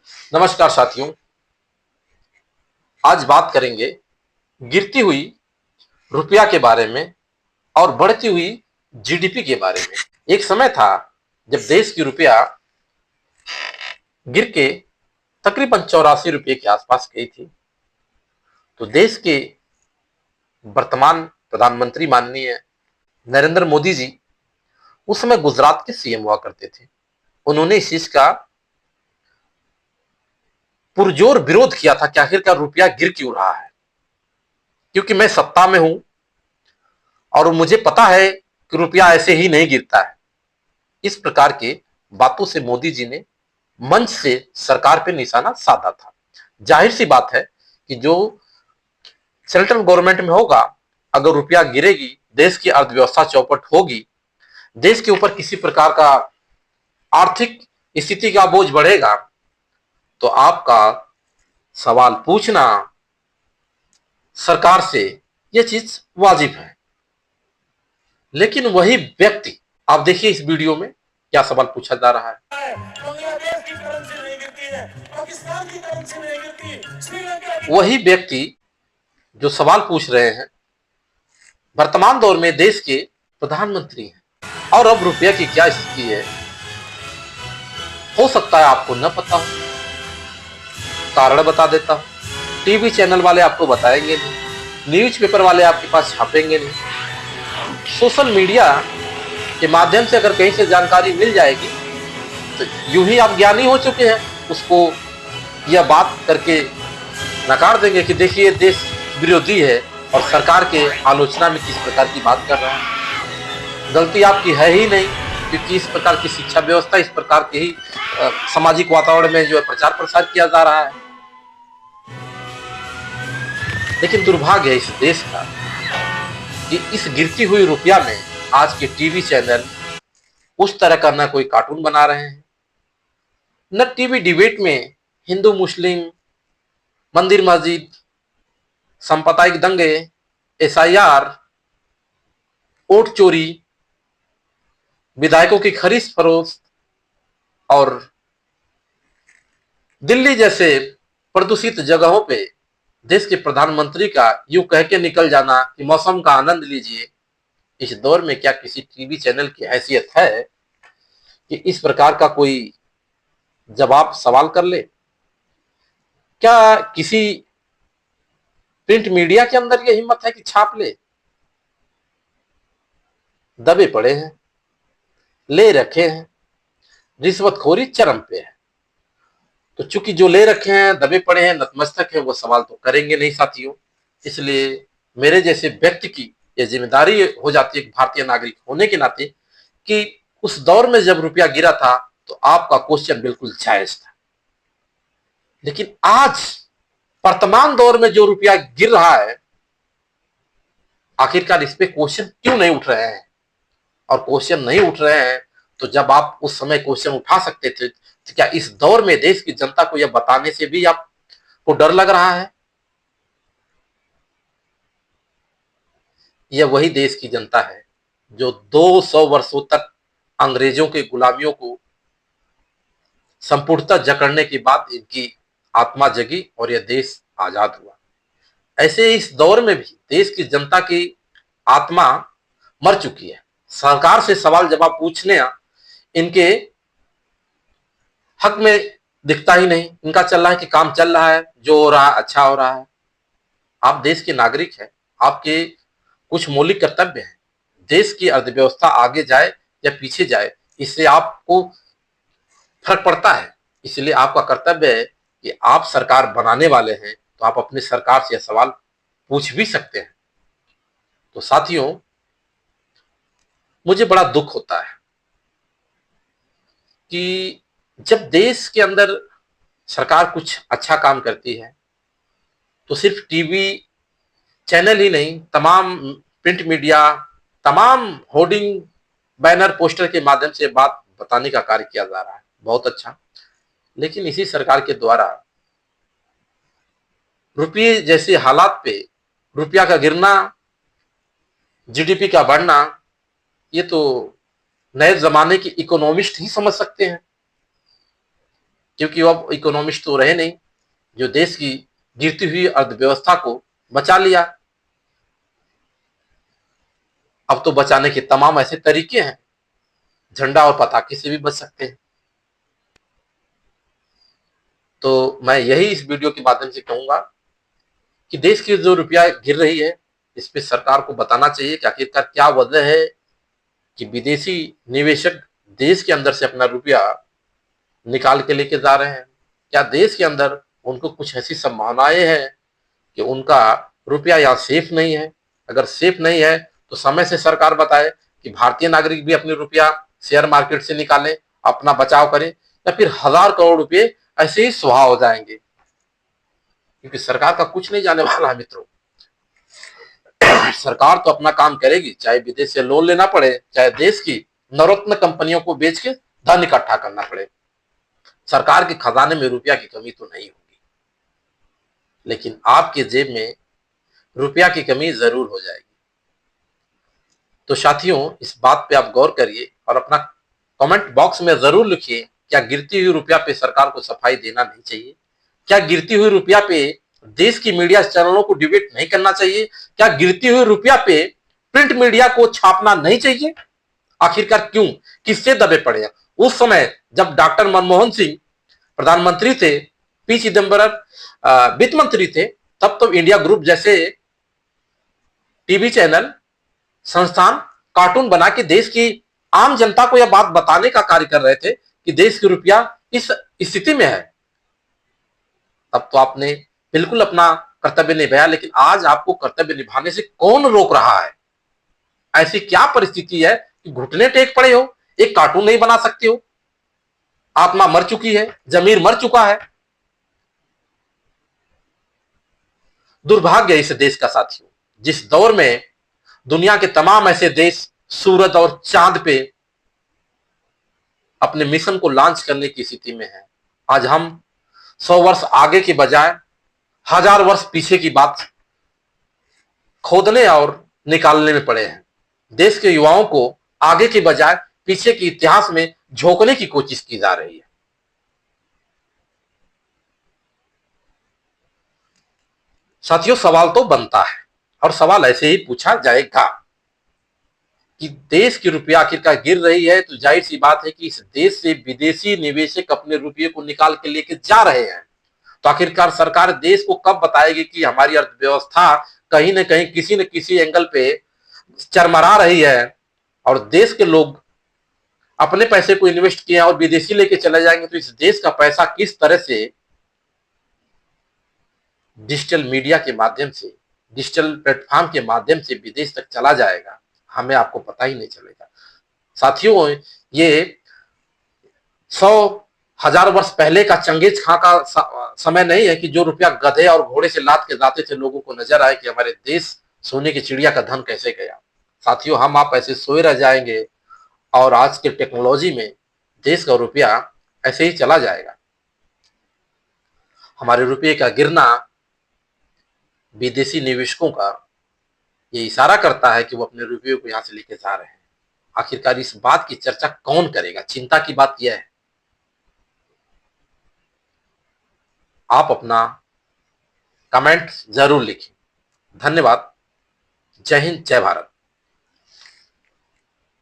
नमस्कार साथियों। आज बात करेंगे गिरती हुई रुपया के बारे में और बढ़ती हुई जीडीपी के बारे में। एक समय था जब देश की रुपया गिर के तकरीबन 84 रुपये के आसपास गई थी। तो देश के वर्तमान प्रधानमंत्री माननीय नरेंद्र मोदी जी उस समय गुजरात के सीएम हुआ करते थे। उन्होंने इस चीज का पुरजोर विरोध किया था कि आखिरकार रुपया गिर क्यों रहा है, क्योंकि मैं सत्ता में हूं और मुझे पता है कि रुपया ऐसे ही नहीं गिरता है। इस प्रकार के बातों से मोदी जी ने मंच से सरकार पे निशाना साधा था। जाहिर सी बात है कि जो सेंट्रल गवर्नमेंट में होगा, अगर रुपया गिरेगी, देश की अर्थव्यवस्था चौपट होगी, देश के ऊपर किसी प्रकार का आर्थिक स्थिति का बोझ बढ़ेगा, तो आपका सवाल पूछना सरकार से यह चीज वाजिब है। लेकिन वही व्यक्ति, आप देखिए इस वीडियो में क्या सवाल पूछा जा रहा है। बांग्लादेश की करेंसी नहीं गिरती है, पाकिस्तान की करेंसी नहीं गिरती, श्रीलंका की। वही व्यक्ति जो सवाल पूछ रहे हैं वर्तमान दौर में देश के प्रधानमंत्री हैं। और अब रुपया की क्या स्थिति है, हो सकता है आपको न पता हो। कारण बता देता हूं, टीवी चैनल वाले आपको बताएंगे नहीं, न्यूज़पेपर वाले आपके पास छापेंगे नहीं, सोशल मीडिया के माध्यम से अगर कहीं से जानकारी मिल जाएगी तो यूं ही आप ज्ञानी हो चुके हैं, उसको यह बात करके नकार देंगे कि देखिए देश विरोधी है और सरकार के आलोचना में किस प्रकार की बात कर रहा है। गलती आपकी है ही नहीं, क्योंकि इस प्रकार की शिक्षा व्यवस्था, इस प्रकार के ही सामाजिक वातावरण में जो है प्रचार प्रसार किया जा रहा है। लेकिन दुर्भाग्य है इस देश का कि इस गिरती हुई रुपया में आज के टीवी चैनल उस तरह का न कोई कार्टून बना रहे हैं, न टीवी डिबेट में हिंदू मुस्लिम, मंदिर मस्जिद, सांप्रदायिक दंगे, एसआईआर, वोट चोरी, विधायकों की खरीद फरोख्त और दिल्ली जैसे प्रदूषित जगहों पे देश के प्रधानमंत्री का यूं कह के निकल जाना कि मौसम का आनंद लीजिए। इस दौर में क्या किसी टीवी चैनल की हैसियत है कि इस प्रकार का कोई जवाब सवाल कर ले? क्या किसी प्रिंट मीडिया के अंदर यह हिम्मत है कि छाप ले? दबे पड़े हैं, ले रखे हैं, रिश्वतखोरी चरम पे है। तो चूंकि जो ले रखे हैं, दबे पड़े हैं, नतमस्तक है, वो सवाल तो करेंगे नहीं साथियों। इसलिए मेरे जैसे व्यक्ति की यह जिम्मेदारी हो जाती है भारतीय नागरिक होने के नाते कि उस दौर में जब रुपया गिरा था तो आपका क्वेश्चन बिल्कुल जायज था। लेकिन आज वर्तमान दौर में जो रुपया गिर रहा है, आखिरकार इस पे क्वेश्चन क्यों नहीं उठ रहे हैं? और क्वेश्चन नहीं उठ रहे हैं तो जब आप उस समय क्वेश्चन उठा सकते थे, तो क्या इस दौर में देश की जनता को यह बताने से भी आपको डर लग रहा है? यह वही देश की जनता है जो 200 वर्षों तक अंग्रेजों के गुलामियों को संपूर्णतः जकड़ने के बाद इनकी आत्मा जगी और यह देश आजाद हुआ। ऐसे इस दौर में भी देश की जनता की आत्मा मर चुकी है। सरकार से सवाल जवाब पूछने इनके हक में दिखता ही नहीं। इनका चल रहा है कि काम चल रहा है, जो हो रहा है अच्छा हो रहा है। आप देश के नागरिक हैं, आपके कुछ मौलिक कर्तव्य हैं। देश की अर्थव्यवस्था आगे जाए या पीछे जाए, इससे आपको फर्क पड़ता है। इसलिए आपका कर्तव्य है कि आप सरकार बनाने वाले हैं तो आप अपनी सरकार से यह सवाल पूछ भी सकते हैं। तो साथियों, मुझे बड़ा दुख होता है कि जब देश के अंदर सरकार कुछ अच्छा काम करती है तो सिर्फ टीवी चैनल ही नहीं, तमाम प्रिंट मीडिया, तमाम होर्डिंग, बैनर, पोस्टर के माध्यम से बात बताने का कार्य किया जा रहा है। बहुत अच्छा। लेकिन इसी सरकार के द्वारा रुपये जैसे हालात पे रुपया का गिरना, जीडीपी का बढ़ना, ये तो नए जमाने के इकोनॉमिस्ट ही समझ सकते हैं। क्योंकि वो अब इकोनॉमिस्ट तो रहे नहीं जो देश की गिरती हुई अर्थव्यवस्था को बचा लिया। अब तो बचाने के तमाम ऐसे तरीके हैं, झंडा और पताके से भी बच सकते हैं। तो मैं यही इस वीडियो के माध्यम से कहूंगा कि देश की जो रुपया गिर रही है, इस पे सरकार को बताना चाहिए कि आखिरकार क्या वजह है कि विदेशी निवेशक देश के अंदर से अपना रुपया निकाल के लेके जा रहे हैं। क्या देश के अंदर उनको कुछ ऐसी संभावनाएं हैं कि उनका रुपया यहाँ सेफ नहीं है? अगर सेफ नहीं है तो समय से सरकार बताए कि भारतीय नागरिक भी अपने रुपया शेयर मार्केट से निकालें, अपना बचाव करें, या फिर 1,000 करोड़ रुपए ऐसे ही सुहा हो जाएंगे, क्योंकि सरकार का कुछ नहीं जाने वाला है मित्रों। सरकार तो अपना काम करेगी, चाहे विदेश से लोन लेना पड़े, चाहे देश की नवरत्न कंपनियों को बेच के धन इकट्ठा करना पड़े। सरकार के खजाने में रुपया की कमी तो नहीं होगी, लेकिन आपके जेब में रुपया की कमी जरूर हो जाएगी। तो साथियों, इस बात पे आप गौर करिए और अपना कमेंट बॉक्स में जरूर लिखिए, क्या गिरती हुई रुपया पे सरकार को सफाई देना नहीं चाहिए? क्या गिरती हुई रुपया पे देश की मीडिया चैनलों को डिबेट नहीं करना चाहिए? क्या गिरती हुई रुपया पे प्रिंट मीडिया को छापना नहीं चाहिए? आखिरकार क्यों, किससे दबे पड़े हैं? उस समय जब डॉक्टर मनमोहन सिंह प्रधानमंत्री थे, पी चिदंबरम वित्त मंत्री थे, तब तो इंडिया ग्रुप जैसे टीवी चैनल, संस्थान कार्टून बना के देश की आम जनता को यह बात बताने का कार्य कर रहे थे कि देश की रुपया इस स्थिति में है। तब तो आपने बिल्कुल अपना कर्तव्य निभाया, लेकिन आज आपको कर्तव्य निभाने से कौन रोक रहा है? ऐसी क्या परिस्थिति है कि घुटने टेक पड़े हो, एक कार्टून नहीं बना सकते हो? आत्मा मर चुकी है, जमीर मर चुका है। दुर्भाग्य इस देश का साथियों, जिस दौर में दुनिया के तमाम ऐसे देश सूरज और चांद पे अपने मिशन को लॉन्च करने की स्थिति में है, आज हम 100 वर्ष आगे के बजाय 1000 वर्ष पीछे की बात खोदने और निकालने में पड़े हैं। देश के युवाओं को आगे के बजाय पीछे के इतिहास में झोंकने की कोशिश की जा रही है। साथियों, सवाल तो बनता है और सवाल ऐसे ही पूछा जाएगा कि देश की रुपया आखिरकार गिर रही है, तो जाहिर सी बात है कि इस देश से विदेशी निवेशक अपने रुपये को निकाल के लेके जा रहे हैं। तो आखिरकार सरकार देश को कब बताएगी कि हमारी अर्थव्यवस्था कहीं न कहीं किसी न किसी एंगल पे चरमरा रही है और देश के लोग अपने पैसे को इन्वेस्ट किए और विदेशी लेके चले जाएंगे, तो इस देश का पैसा किस तरह से डिजिटल मीडिया के माध्यम से, डिजिटल प्लेटफॉर्म के माध्यम से विदेश तक चला जाएगा, हमें आपको पता ही नहीं चलेगा। साथियों, ये 100,000 वर्ष पहले का चंगेज खां का समय नहीं है कि जो रुपया गधे और घोड़े से लाद के जाते थे, लोगों को नजर आए कि हमारे देश सोने की चिड़िया का धन कैसे गया। साथियों, हम आप ऐसे सोए रह जाएंगे और आज के टेक्नोलॉजी में देश का रुपया ऐसे ही चला जाएगा। हमारे रुपये का गिरना विदेशी निवेशकों का ये इशारा करता है कि वो अपने रुपये को यहां से लेके जा रहे हैं। आखिरकार इस बात की चर्चा कौन करेगा? चिंता की बात यह है, आप अपना कमेंट जरूर लिखें। धन्यवाद। जय हिंद, जय भारत।